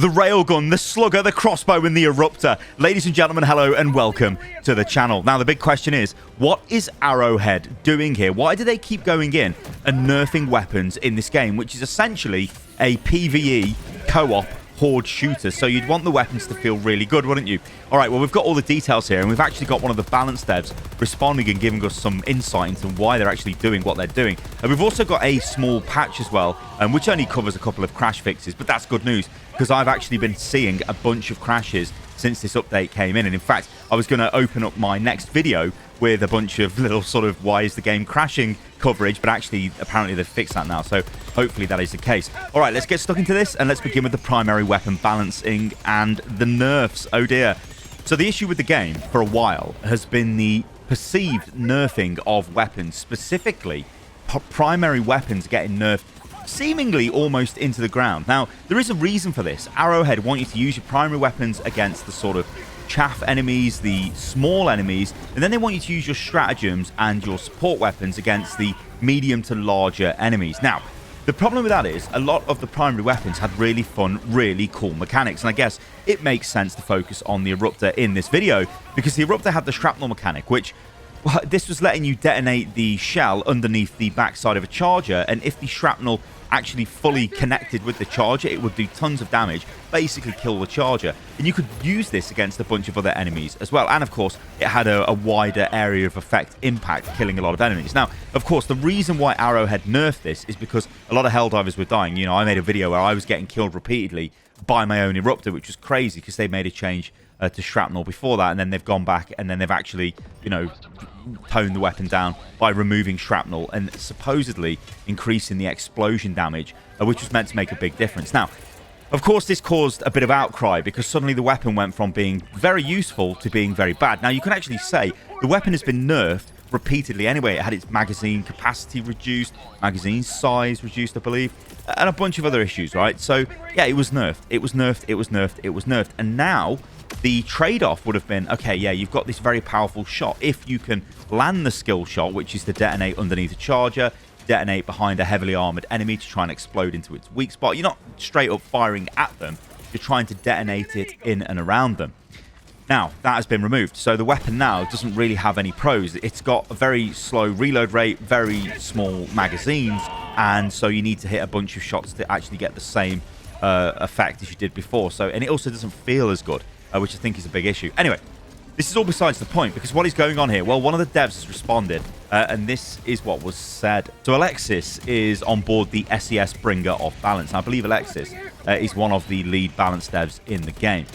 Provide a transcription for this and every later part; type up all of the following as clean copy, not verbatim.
the railgun, the slugger, the crossbow, and the Eruptor. Ladies and gentlemen, hello and welcome to the channel. Now, the big question is, what is Arrowhead doing here? Why do they keep going in and nerfing weapons in this game, which is essentially a PvE co-op horde shooter? So you'd want the weapons to feel really good, wouldn't you? All right, well, we've got all the details here, and we've actually got one of the balance devs responding and giving us some insight into why they're actually doing what they're doing. And we've also got a small patch as well, which only covers a couple of crash fixes, but that's good news because I've actually been seeing a bunch of crashes since this update came in. And in fact, I was going to open up my next video with a bunch of little sort of why is the game crashing coverage, but actually apparently they've fixed that now, so hopefully that is the case. All right, let's get stuck into this and let's begin with the primary weapon balancing and the nerfs. Oh dear. So the issue with the game for a while has been the perceived nerfing of weapons, specifically primary weapons getting nerfed seemingly almost into the ground. Now, there is a reason for this. Arrowhead want you to use your primary weapons against the sort of chaff enemies, the small enemies, and then they want you to use your stratagems and your support weapons against the medium to larger enemies. Now, the problem with that is a lot of the primary weapons had really fun, really cool mechanics, and I guess it makes sense to focus on the Eruptor in this video because the Eruptor had the shrapnel mechanic, which, well, this was letting you detonate the shell underneath the backside of a charger, and if the shrapnel actually fully connected with the charger, it would do tons of damage, basically kill the charger. And you could use this against a bunch of other enemies as well. And of course, it had a wider area of effect impact, killing a lot of enemies. Now, of course, the reason why Arrowhead nerfed this is because a lot of Helldivers were dying. You know, I made a video where I was getting killed repeatedly by my own Eruptor, which was crazy because they made a change to shrapnel before that, and then they've gone back and then they've actually, you know, toned the weapon down by removing shrapnel and supposedly increasing the explosion damage, which was meant to make a big difference. Now, of course, this caused a bit of outcry because suddenly the weapon went from being very useful to being very bad. Now, you can actually say the weapon has been nerfed repeatedly anyway. It had its magazine capacity reduced, magazine size reduced, I believe, and a bunch of other issues, right? So, yeah, it was nerfed. It was nerfed. It was nerfed. It was nerfed. And now the trade-off would have been, okay, yeah, you've got this very powerful shot. If you can land the skill shot, which is to detonate underneath a charger, detonate behind a heavily armored enemy to try and explode into its weak spot. You're not straight up firing at them. You're trying to detonate it in and around them. Now, that has been removed. So the weapon now doesn't really have any pros. It's got a very slow reload rate, very small magazines, and so you need to hit a bunch of shots to actually get the same effect as you did before. So, and it also doesn't feel as good, which I think is a big issue. Anyway, this is all besides the point, because what is going on here? Well, one of the devs has responded, and this is what was said. So Alexis is on board the SES bringer of balance. And I believe Alexis is one of the lead balance devs in the game,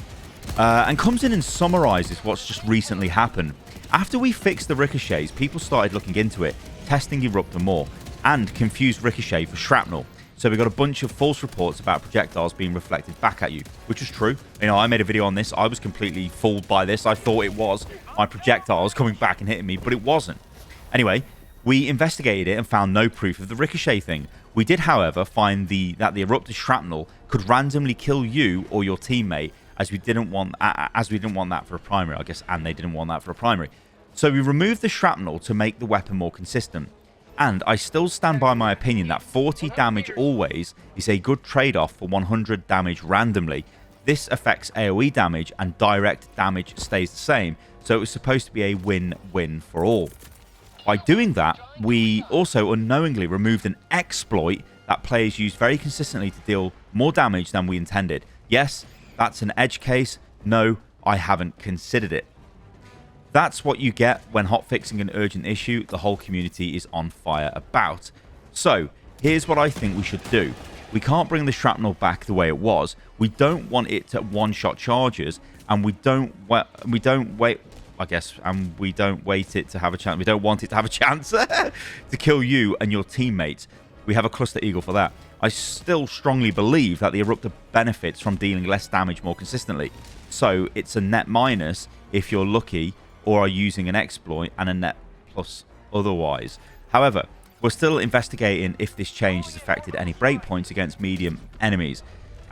and comes in and summarizes what's just recently happened. After we fixed the ricochets, people started looking into it, testing Eruptor more, and confused ricochet for shrapnel. So we got a bunch of false reports about projectiles being reflected back at you, which is true. You know, I made a video on this. I was completely fooled by this. I thought it was my projectiles coming back and hitting me, but it wasn't. Anyway, we investigated it and found no proof of the ricochet thing. We did, however, find that the Eruptor shrapnel could randomly kill you or your teammate, as we didn't want that for a primary, I guess, and they didn't want that for a primary. So we removed the shrapnel to make the weapon more consistent. And I still stand by my opinion that 40 damage always is a good trade-off for 100 damage randomly. This affects AoE damage and direct damage stays the same, so it was supposed to be a win-win for all. By doing that, we also unknowingly removed an exploit that players use very consistently to deal more damage than we intended. Yes, that's an edge case. No, I haven't considered it. That's what you get when hotfixing an urgent issue the whole community is on fire about. So, here's what I think we should do. We can't bring the shrapnel back the way it was. We don't want it to one-shot charges, and we don't wait it to have a chance. We don't want it to have a chance to kill you and your teammates. We have a cluster eagle for that. I still strongly believe that the Eruptor benefits from dealing less damage more consistently. So, it's a net minus if you're lucky, or are using an exploit, and a net plus otherwise. However, we're still investigating if this change has affected any breakpoints against medium enemies,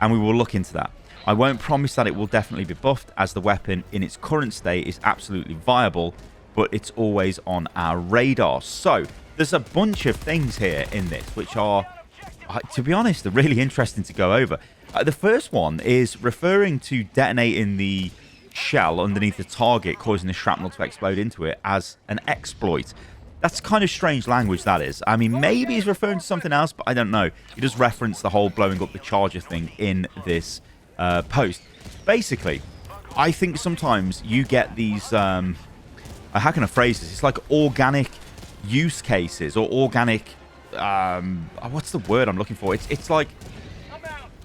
and we will look into that. I won't promise that it will definitely be buffed, as the weapon in its current state is absolutely viable, but it's always on our radar. So, there's a bunch of things here in this which are, to be honest, are really interesting to go over. The first one is referring to detonating the shell underneath the target, causing the shrapnel to explode into it as an exploit. That's kind of strange language, that is. I mean, maybe he's referring to something else, but I don't know. He does reference the whole blowing up the charger thing in this post. Basically, I think sometimes you get these... how can I phrase this? It's like organic use cases or organic... what's the word I'm looking for? It's like...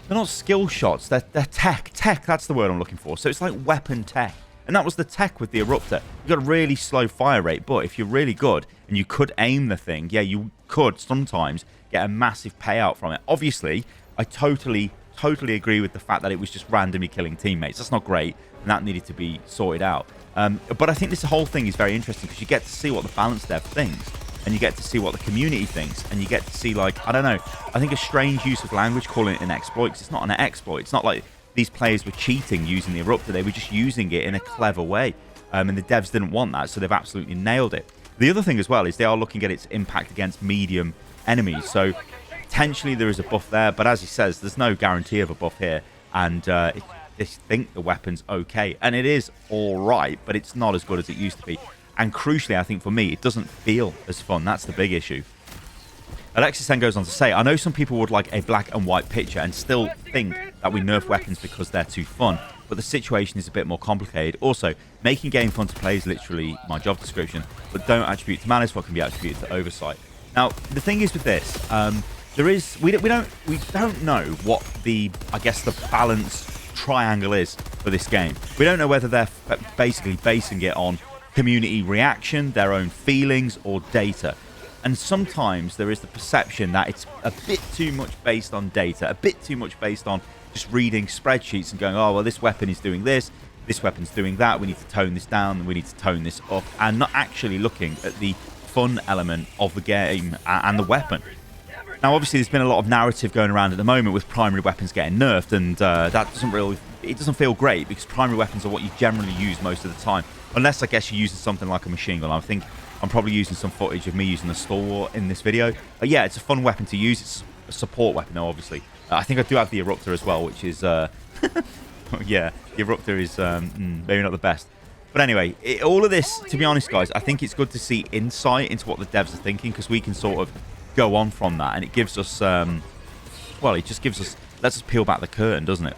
They're not skill shots. They're tech. Tech, that's the word I'm looking for. So it's like weapon tech. And that was the tech with the Eruptor. You got a really slow fire rate, but if you're really good and you could aim the thing, yeah, you could sometimes get a massive payout from it. Obviously, I totally agree with the fact that it was just randomly killing teammates. That's not great, and that needed to be sorted out. But I think this whole thing is very interesting because you get to see what the balance dev thinks, and you get to see what the community thinks, and you get to see, like, I don't know, I think a strange use of language calling it an exploit, because it's not an exploit. It's not like these players were cheating using the Eruptor. They were just using it in a clever way, and the devs didn't want that, so they've absolutely nailed it. The other thing as well is they are looking at its impact against medium enemies, so potentially there is a buff there, but as he says, there's no guarantee of a buff here, and they think the weapon's okay, and it is all right, but it's not as good as it used to be. And crucially, I think for me, it doesn't feel as fun. That's the big issue. Alexis then goes on to say, I know some people would like a black and white picture and still think that we nerf weapons because they're too fun, but the situation is a bit more complicated. Also, making game fun to play is literally my job description, but don't attribute to malice what can be attributed to oversight. Now, the thing is with this, we don't know what the, I guess, the balance triangle is for this game. We don't know whether they're basically basing it on community reaction, their own feelings, or data. And sometimes there is the perception that it's a bit too much based on data, a bit too much based on just reading spreadsheets and going, oh, well, this weapon is doing this weapon's doing that, we need to tone this down, we need to tone this up, and not actually looking at the fun element of the game and the weapon. Now, obviously, there's been a lot of narrative going around at the moment with primary weapons getting nerfed, and that doesn't feel great, because primary weapons are what you generally use most of the time. Unless, I guess, you're using something like a machine gun. I think I'm probably using some footage of me using the Stalwart in this video. But yeah, it's a fun weapon to use. It's a support weapon, though, obviously. I think I do have the Eruptor as well, which is... yeah, the Eruptor is maybe not the best. But anyway, all of this, to be honest, guys, I think it's good to see insight into what the devs are thinking, because we can sort of go on from that. And it gives us... well, it just gives us... lets us peel back the curtain, doesn't it?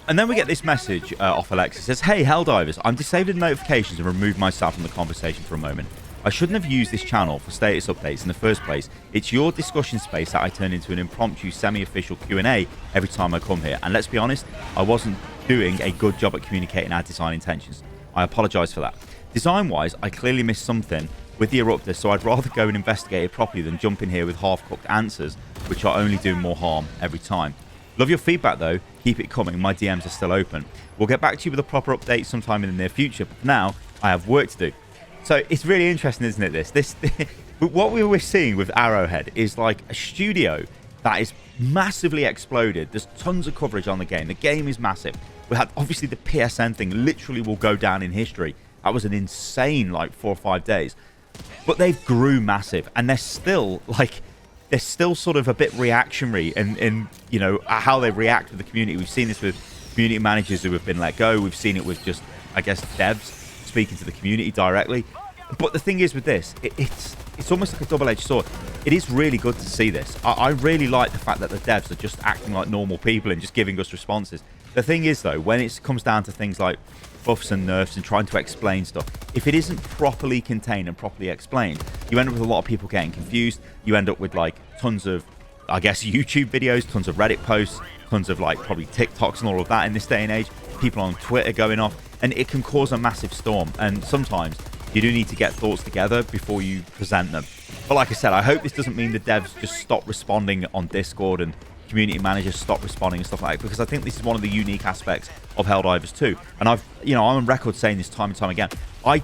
And then we get this message off Alexa. It says, hey, Helldivers, I'm disabling notifications and removed myself from the conversation for a moment. I shouldn't have used this channel for status updates in the first place. It's your discussion space that I turn into an impromptu, semi-official Q&A every time I come here. And let's be honest, I wasn't doing a good job at communicating our design intentions. I apologise for that. Design-wise, I clearly missed something with the Eruptor, so I'd rather go and investigate it properly than jump in here with half-cooked answers, which are only doing more harm every time. Love your feedback, though. Keep it coming. My DMs are still open. We'll get back to you with a proper update sometime in the near future, but for now, I have work to do. So it's really interesting, isn't it, this? What we were seeing with Arrowhead is like a studio that is massively exploded. There's tons of coverage on the game. The game is massive. We had, obviously, the PSN thing literally will go down in history. That was an insane, like, 4 or 5 days. But they've grew massive, and they're still, like... they're still sort of a bit reactionary in you know, how they react with the community. We've seen this with community managers who have been let go. We've seen it with just, I guess, devs speaking to the community directly. But the thing is with this, it's almost like a double-edged sword. It is really good to see this. I really like the fact that the devs are just acting like normal people and just giving us responses. The thing is, though, when it comes down to things like buffs and nerfs and trying to explain stuff, if it isn't properly contained and properly explained, you end up with a lot of people getting confused. You end up with, like, tons of, I guess, YouTube videos, tons of Reddit posts, tons of, like, probably TikToks and all of that in this day and age, people on Twitter going off, and it can cause a massive storm. And sometimes you do need to get thoughts together before you present them. But like I said, I hope this doesn't mean the devs just stop responding on Discord and community managers stop responding and stuff like that, because I think this is one of the unique aspects of Helldivers 2. And I'm on record saying this time and time again. I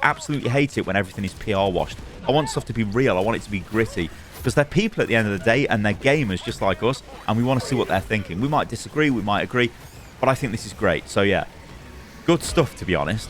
absolutely hate it when everything is PR washed. I want stuff to be real. I want it to be gritty, because they're people at the end of the day, and they're gamers just like us, and we want to see what they're thinking. We might disagree, we might agree, but I think this is great. So yeah, good stuff, to be honest.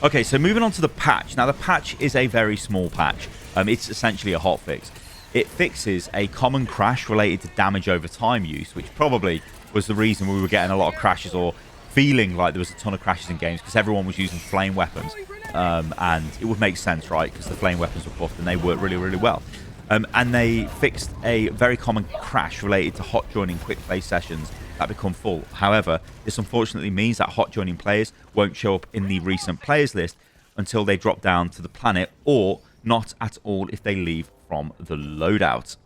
Okay, so moving on to the patch. Now, the patch is a very small patch. It's essentially a hotfix. it fixes a common crash related to damage over time use, which probably was the reason we were getting a lot of crashes, or feeling like there was a ton of crashes in games, because everyone was using flame weapons. And it would make sense, right? Because the flame weapons were buffed and they work really, really well. And they fixed a very common crash related to hot joining quick play sessions that become full. However, this unfortunately means that hot joining players won't show up in the recent players list until they drop down to the planet, or not at all if they leave from the loadout.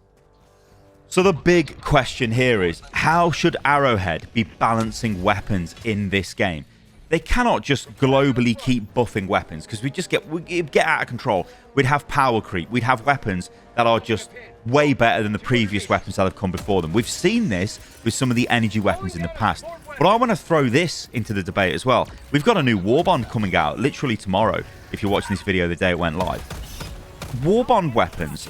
So the big question here is, how should Arrowhead be balancing weapons in this game? They cannot just globally keep buffing weapons, because we'd get out of control. We'd have power creep. We'd have weapons that are just way better than the previous weapons that have come before them. We've seen this with some of the energy weapons in the past. But I want to throw this into the debate as well. We've got a new Warbond coming out literally tomorrow, if you're watching this video the day it went live. Warbond weapons,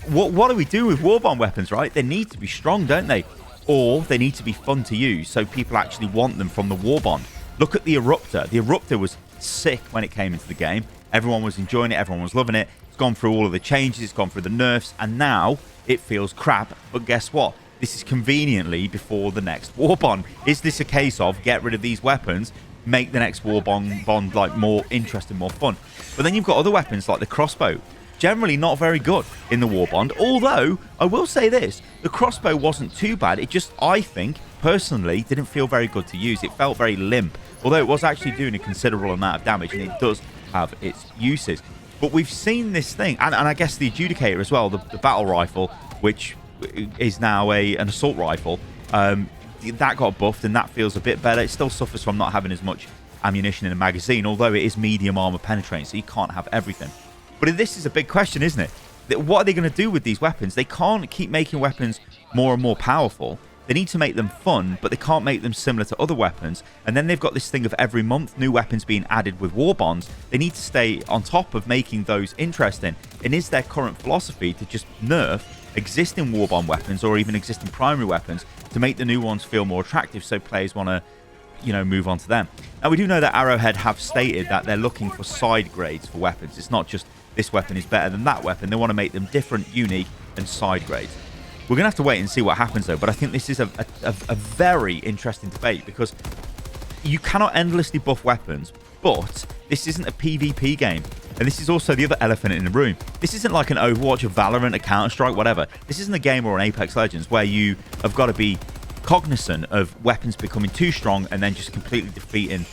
what do we do with Warbond weapons, right? They need to be strong, don't they? Or they need to be fun to use so people actually want them from the Warbond. Look at the Eruptor. The Eruptor was sick when it came into the game. Everyone was enjoying it. Everyone was loving it. It's gone through all of the changes. It's gone through the nerfs. And now it feels crap. But guess what? This is conveniently before the next Warbond. Is this a case of get rid of these weapons, make the next Warbond like more interesting, more fun? But then you've got other weapons like the crossbow. Generally not very good in the Warbond. Although, I will say this. The crossbow wasn't too bad. It just, I think, personally, didn't feel very good to use. It felt very limp. Although it was actually doing a considerable amount of damage, and it does have its uses. But we've seen this thing, and I guess the Adjudicator as well, the battle rifle, which is now an assault rifle, that got buffed, and that feels a bit better. It still suffers from not having as much ammunition in a magazine, although it is medium armor penetrating, so you can't have everything. But this is a big question, isn't it? What are they going to do with these weapons? They can't keep making weapons more and more powerful. They need to make them fun, but they can't make them similar to other weapons. And then they've got this thing of every month new weapons being added with Warbonds. They need to stay on top of making those interesting. And is their current philosophy to just nerf existing Warbond weapons, or even existing primary weapons, to make the new ones feel more attractive so players want to, you know, move on to them? Now, we do know that Arrowhead have stated that they're looking for side grades for weapons. It's not just this weapon is better than that weapon. They want to make them different, unique, and side grades. We're going to have to wait and see what happens, though. But I think this is a very interesting debate, because you cannot endlessly buff weapons, but this isn't a PvP game. And this is also the other elephant in the room. This isn't like an Overwatch, a Valorant, a Counter-Strike, whatever. This isn't a game or an Apex Legends where you have got to be cognizant of weapons becoming too strong and then just completely defeating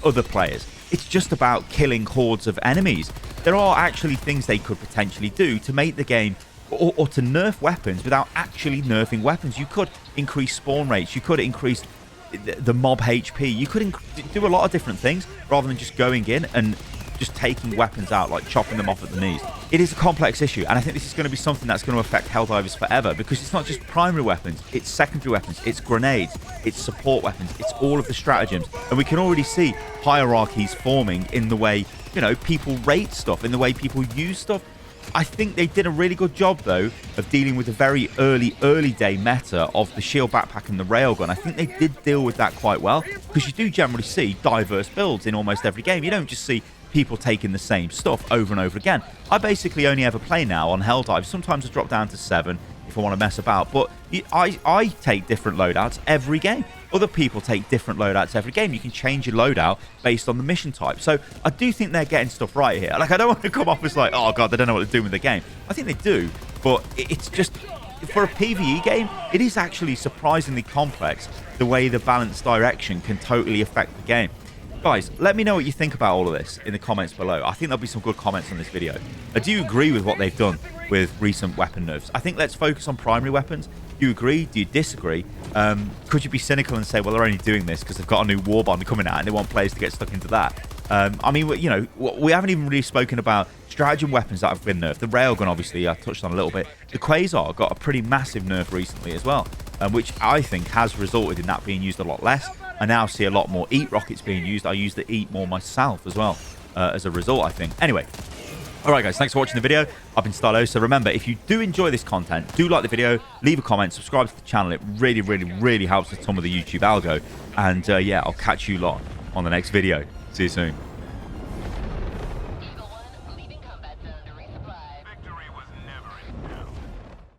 other players. It's just about killing hordes of enemies. There are actually things they could potentially do to make the game, or to nerf weapons without actually nerfing weapons. You could increase spawn rates. You could increase the mob HP. You could do a lot of different things rather than just going in and just taking weapons out, like chopping them off at the knees. It is a complex issue, and I think this is going to be something that's going to affect Helldivers forever, because it's not just primary weapons, it's secondary weapons, it's grenades, it's support weapons, it's all of the stratagems. And we can already see hierarchies forming in the way, you know, people rate stuff, in the way people use stuff. I think they did a really good job, though, of dealing with the very early day meta of the shield backpack and the railgun. I think they did deal with that quite well, because you do generally see diverse builds in almost every game. You don't just see people taking the same stuff over and over again. I basically only ever play now on Helldive. Sometimes I drop down to 7 if I want to mess about, but I take different loadouts every game. Other people take different loadouts every game. You can change your loadout based on the mission type. So I do think they're getting stuff right here. Like, I don't want to come off as like, oh god, they don't know what they're doing with the game. I think they do, but it's just, for a PvE game, it is actually surprisingly complex the way the balanced direction can totally affect the game. Guys, let me know what you think about all of this in the comments below. I think there'll be some good comments on this video. Do you agree with what they've done with recent weapon nerfs? I think let's focus on primary weapons. Do you agree? Do you disagree? Could you be cynical and say, well, they're only doing this because they've got a new Warbond coming out and they want players to get stuck into that? I mean, you know, we haven't even really spoken about stratagem weapons that have been nerfed. The railgun, obviously, I touched on a little bit. The Quasar got a pretty massive nerf recently as well, which I think has resulted in that being used a lot less. I now see a lot more EAT rockets being used. I use the EAT more myself as well, as a result, I think. Anyway, all right, guys, thanks for watching the video. I've been Stylosa. Remember, if you do enjoy this content, do like the video, leave a comment, subscribe to the channel. It really, really, really helps with some of the YouTube algo. And yeah, I'll catch you lot on the next video. See you soon.